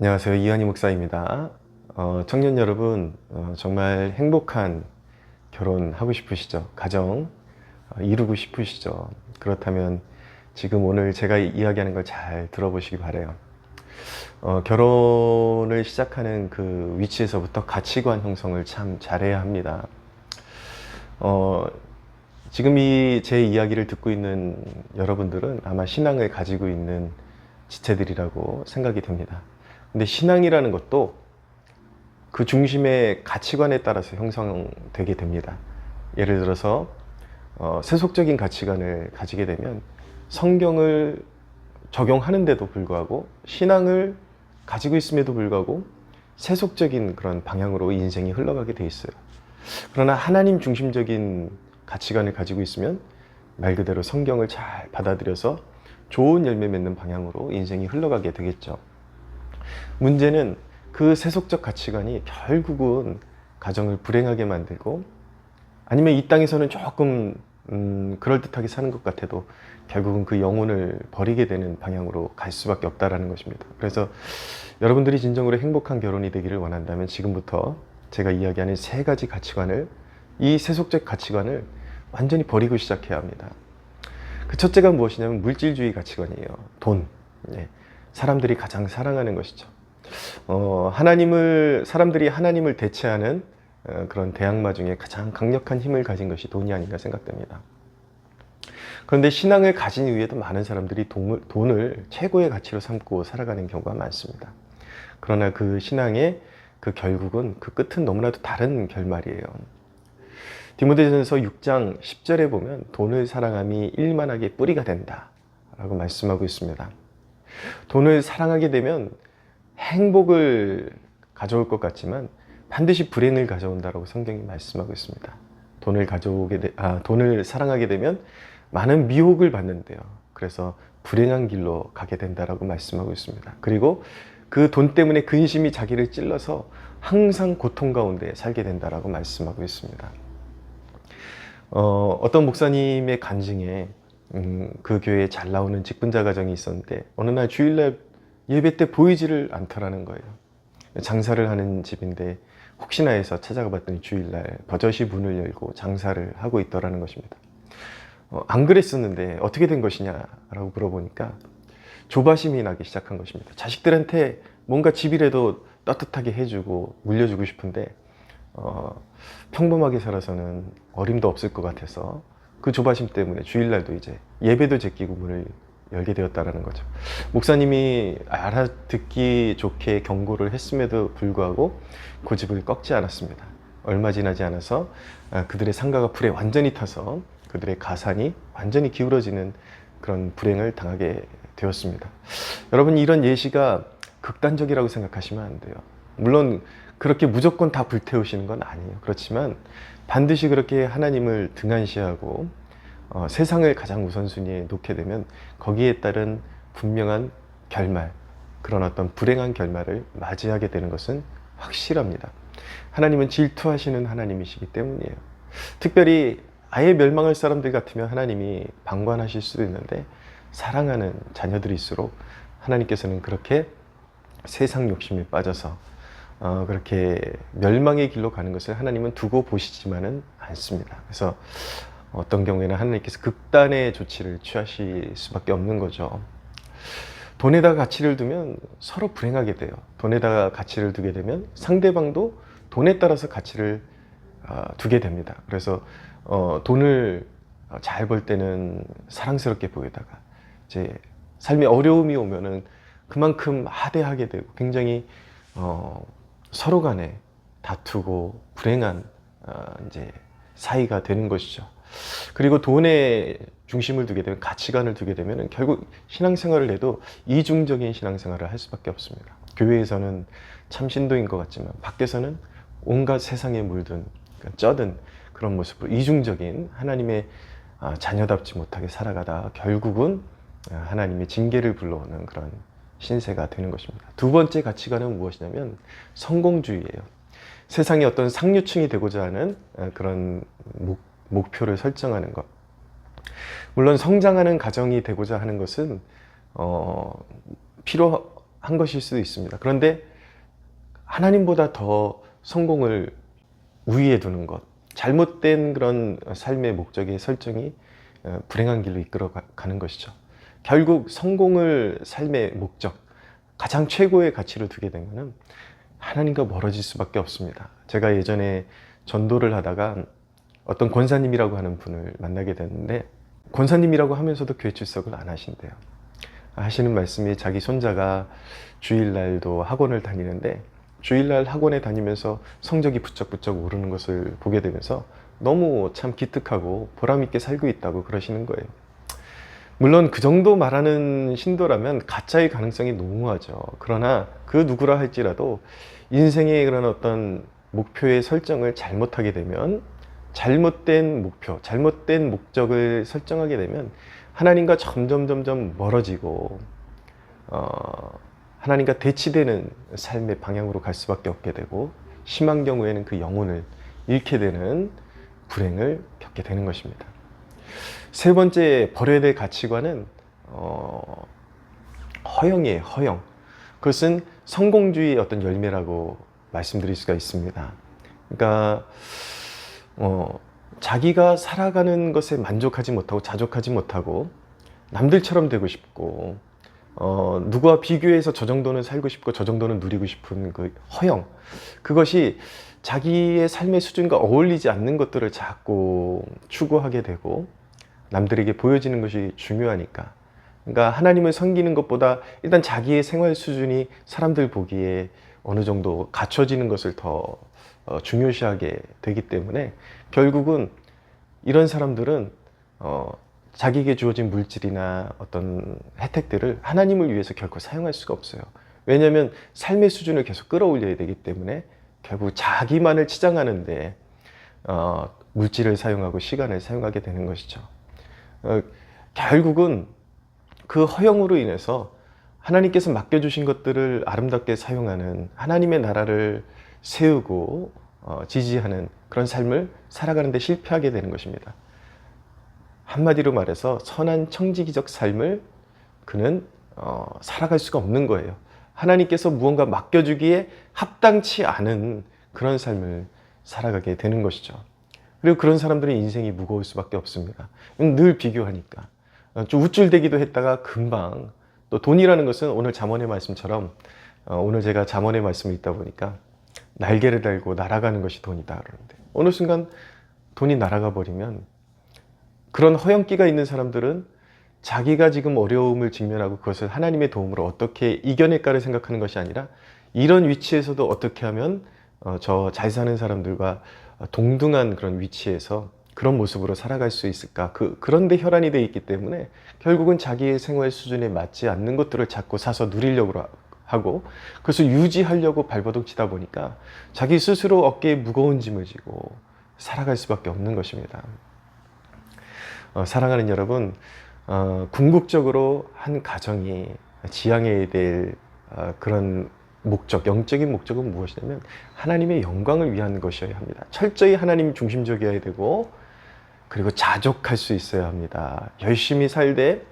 안녕하세요. 이한희 목사입니다. 청년 여러분, 정말 행복한 결혼하고 싶으시죠? 가정 이루고 싶으시죠? 그렇다면 지금 오늘 제가 이야기하는 걸 잘 들어보시기 바래요. 결혼을 시작하는 그 위치에서부터 가치관 형성을 참 잘해야 합니다. 지금 이 제 이야기를 듣고 있는 여러분들은 아마 신앙을 가지고 있는 지체들이라고 생각이 됩니다. 근데 신앙이라는 것도 그 중심의 가치관에 따라서 형성되게 됩니다. 예를 들어서 세속적인 가치관을 가지게 되면 성경을 적용하는데도 불구하고 신앙을 가지고 있음에도 불구하고 세속적인 그런 방향으로 인생이 흘러가게 돼 있어요. 그러나 하나님 중심적인 가치관을 가지고 있으면 말 그대로 성경을 잘 받아들여서 좋은 열매 맺는 방향으로 인생이 흘러가게 되겠죠. 문제는 그 세속적 가치관이 결국은 가정을 불행하게 만들고, 아니면 이 땅에서는 조금 그럴듯하게 사는 것 같아도 결국은 그 영혼을 버리게 되는 방향으로 갈 수밖에 없다라는 것입니다. 그래서 여러분들이 진정으로 행복한 결혼이 되기를 원한다면 지금부터 제가 이야기하는 세 가지 가치관을, 이 세속적 가치관을 완전히 버리고 시작해야 합니다. 그 첫째가 무엇이냐면 물질주의 가치관이에요. 돈. 사람들이 가장 사랑하는 것이죠. 사람들이 하나님을 대체하는 그런 대항마 중에 가장 강력한 힘을 가진 것이 돈이 아닌가 생각됩니다. 그런데 신앙을 가진 이후에도 많은 사람들이 돈을 최고의 가치로 삼고 살아가는 경우가 많습니다. 그러나 그 신앙의 그 결국은, 그 끝은 너무나도 다른 결말이에요. 디모데전서 6장 10절에 보면 돈을 사랑함이 일만하게 뿌리가 된다 라고 말씀하고 있습니다. 돈을 사랑하게 되면 행복을 가져올 것 같지만 반드시 불행을 가져온다라고 성경이 말씀하고 있습니다. 돈을 사랑하게 되면 많은 미혹을 받는데요. 그래서 불행한 길로 가게 된다라고 말씀하고 있습니다. 그리고 그 돈 때문에 근심이 자기를 찔러서 항상 고통 가운데 살게 된다라고 말씀하고 있습니다. 어떤 목사님의 간증에 그 교회에 잘 나오는 직분자 가정이 있었는데 어느 날 주일날 예배 때 보이지를 않더라는 거예요. 장사를 하는 집인데 혹시나 해서 찾아가 봤더니 주일날 버젓이 문을 열고 장사를 하고 있더라는 것입니다. 안 그랬었는데 어떻게 된 것이냐라고 물어보니까 조바심이 나기 시작한 것입니다. 자식들한테 뭔가 집이라도 떳떳하게 해주고 물려주고 싶은데 평범하게 살아서는 어림도 없을 것 같아서 그 조바심 때문에 주일날도 이제 예배도 제끼고 문을 열게 되었다는 거죠. 목사님이 알아듣기 좋게 경고를 했음에도 불구하고 고집을 꺾지 않았습니다. 얼마 지나지 않아서 그들의 상가가 불에 완전히 타서 그들의 가산이 완전히 기울어지는 그런 불행을 당하게 되었습니다. 여러분, 이런 예시가 극단적이라고 생각하시면 안 돼요. 물론 그렇게 무조건 다 불태우시는 건 아니에요. 그렇지만 반드시 그렇게 하나님을 등한시하고 세상을 가장 우선순위에 놓게 되면 거기에 따른 분명한 결말, 그런 어떤 불행한 결말을 맞이하게 되는 것은 확실합니다. 하나님은 질투하시는 하나님이시기 때문이에요. 특별히 아예 멸망할 사람들 같으면 하나님이 방관하실 수도 있는데, 사랑하는 자녀들일수록 하나님께서는 그렇게 세상 욕심에 빠져서 그렇게 멸망의 길로 가는 것을 하나님은 두고 보시지만은 않습니다. 그래서 어떤 경우에는 하나님께서 극단의 조치를 취하실 수밖에 없는 거죠. 돈에다가 가치를 두면 서로 불행하게 돼요. 돈에다가 가치를 두게 되면 상대방도 돈에 따라서 가치를 두게 됩니다. 그래서 돈을 잘 벌 때는 사랑스럽게 보이다가 이제 삶에 어려움이 오면은 그만큼 하대하게 되고 굉장히 서로 간에 다투고 불행한 이제 사이가 되는 것이죠. 그리고 돈에 중심을 두게 되면, 가치관을 두게 되면 결국 신앙생활을 해도 이중적인 신앙생활을 할 수밖에 없습니다. 교회에서는 참 신도인 것 같지만 밖에서는 온갖 세상에 물든, 쩌든 그런 모습으로 이중적인 하나님의 자녀답지 못하게 살아가다 결국은 하나님의 징계를 불러오는 그런 신세가 되는 것입니다. 두 번째 가치관은 무엇이냐면 성공주의예요. 세상의 어떤 상류층이 되고자 하는 그런 목표를 설정하는 것. 물론 성장하는 가정이 되고자 하는 것은 한 것일 수도 있습니다. 그런데 하나님보다 더 성공을 우위에 두는 것, 잘못된 그런 삶의 목적의 설정이 불행한 길로 이끌어 가는 것이죠. 결국 성공을 삶의 목적, 가장 최고의 가치로 두게 되면 하나님과 멀어질 수밖에 없습니다. 제가 예전에 전도를 하다가 어떤 권사님이라고 하는 분을 만나게 됐는데, 권사님이라고 하면서도 교회 출석을 안 하신대요. 하시는 말씀이 자기 손자가 주일날도 학원을 다니는데 주일날 학원에 다니면서 성적이 부쩍부쩍 오르는 것을 보게 되면서 너무 참 기특하고 보람있게 살고 있다고 그러시는 거예요. 물론 그 정도 말하는 신도라면 가짜의 가능성이 농후하죠. 그러나 그 누구라 할지라도 인생의 그런 어떤 목표의 설정을 잘못하게 되면, 잘못된 목표, 잘못된 목적을 설정하게 되면 하나님과 점점 멀어지고 하나님과 대치되는 삶의 방향으로 갈 수밖에 없게 되고, 심한 경우에는 그 영혼을 잃게 되는 불행을 겪게 되는 것입니다. 세 번째 버려야 될 가치관은 허영이에요. 허영. 그것은 성공주의의 어떤 열매라고 말씀드릴 수가 있습니다. 그러니까 자기가 살아가는 것에 만족하지 못하고 자족하지 못하고 남들처럼 되고 싶고 누구와 비교해서 저 정도는 살고 싶고 저 정도는 누리고 싶은 그 허영, 그것이 자기의 삶의 수준과 어울리지 않는 것들을 자꾸 추구하게 되고 남들에게 보여지는 것이 중요하니까, 그러니까 하나님을 섬기는 것보다 일단 자기의 생활 수준이 사람들 보기에 어느 정도 갖춰지는 것을 더 중요시하게 되기 때문에 결국은 이런 사람들은 자기에게 주어진 물질이나 어떤 혜택들을 하나님을 위해서 결코 사용할 수가 없어요. 왜냐하면 삶의 수준을 계속 끌어올려야 되기 때문에 결국 자기만을 치장하는데 물질을 사용하고 시간을 사용하게 되는 것이죠. 결국은 그 허영으로 인해서 하나님께서 맡겨주신 것들을 아름답게 사용하는, 하나님의 나라를 세우고 지지하는 그런 삶을 살아가는 데 실패하게 되는 것입니다. 한마디로 말해서 선한 청지기적 삶을 그는 살아갈 수가 없는 거예요. 하나님께서 무언가 맡겨주기에 합당치 않은 그런 삶을 살아가게 되는 것이죠. 그리고 그런 사람들은 인생이 무거울 수밖에 없습니다. 늘 비교하니까. 좀 우쭐대기도 했다가 금방, 또 돈이라는 것은 오늘 잠언의 말씀처럼 오늘 제가 잠언의 말씀을 읽다 보니까 날개를 달고 날아가는 것이 돈이다 그러는데, 어느 순간 돈이 날아가 버리면 그런 허영기가 있는 사람들은 자기가 지금 어려움을 직면하고 그것을 하나님의 도움으로 어떻게 이겨낼까를 생각하는 것이 아니라 이런 위치에서도 어떻게 하면 저 잘 사는 사람들과 동등한 그런 위치에서 그런 모습으로 살아갈 수 있을까, 그런데 혈안이 되어 있기 때문에 결국은 자기의 생활 수준에 맞지 않는 것들을 자꾸 사서 누리려고 하고 그것을 유지하려고 발버둥 치다 보니까 자기 스스로 어깨에 무거운 짐을 지고 살아갈 수밖에 없는 것입니다. 사랑하는 여러분, 궁극적으로 한 가정이 지향해야 될 그런 목적, 영적인 목적은 무엇이냐면 하나님의 영광을 위한 것이어야 합니다. 철저히 하나님 중심적이어야 되고, 그리고 자족할 수 있어야 합니다. 열심히 살되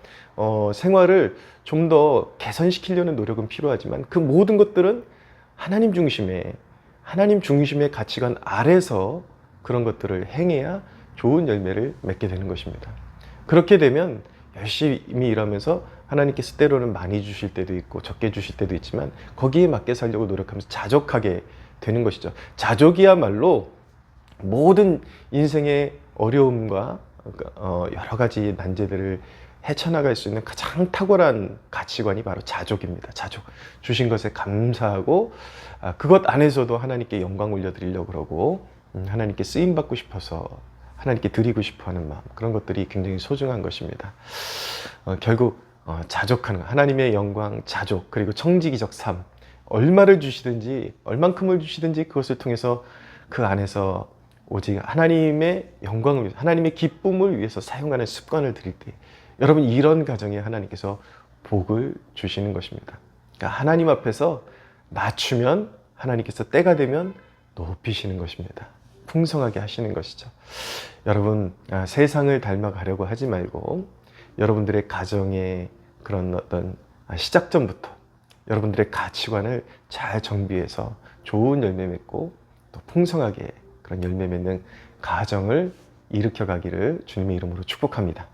생활을 좀 더 개선시키려는 노력은 필요하지만 그 모든 것들은 하나님 중심의 가치관 아래서 그런 것들을 행해야 좋은 열매를 맺게 되는 것입니다. 그렇게 되면 열심히 일하면서 하나님께서 때로는 많이 주실 때도 있고 적게 주실 때도 있지만 거기에 맞게 살려고 노력하면서 자족하게 되는 것이죠. 자족이야말로 모든 인생의 어려움과 여러 가지 난제들을 헤쳐나갈 수 있는 가장 탁월한 가치관이 바로 자족입니다. 자족. 주신 것에 감사하고 그것 안에서도 하나님께 영광 올려드리려고 그러고 하나님께 쓰임받고 싶어서 하나님께 드리고 싶어하는 마음, 그런 것들이 굉장히 소중한 것입니다. 결국 자족하는, 하나님의 영광, 자족, 그리고 청지기적 삶, 얼마를 주시든지 얼만큼을 주시든지 그것을 통해서 그 안에서 오직 하나님의 영광을 위해서, 하나님의 기쁨을 위해서 사용하는 습관을 들일 때 여러분, 이런 가정에 하나님께서 복을 주시는 것입니다. 그러니까 하나님 앞에서 낮추면 하나님께서 때가 되면 높이시는 것입니다. 풍성하게 하시는 것이죠. 여러분, 세상을 닮아가려고 하지 말고 여러분들의 가정의 그런 어떤 시작점부터 여러분들의 가치관을 잘 정비해서 좋은 열매 맺고 또 풍성하게 그런 열매 맺는 가정을 일으켜 가기를 주님의 이름으로 축복합니다.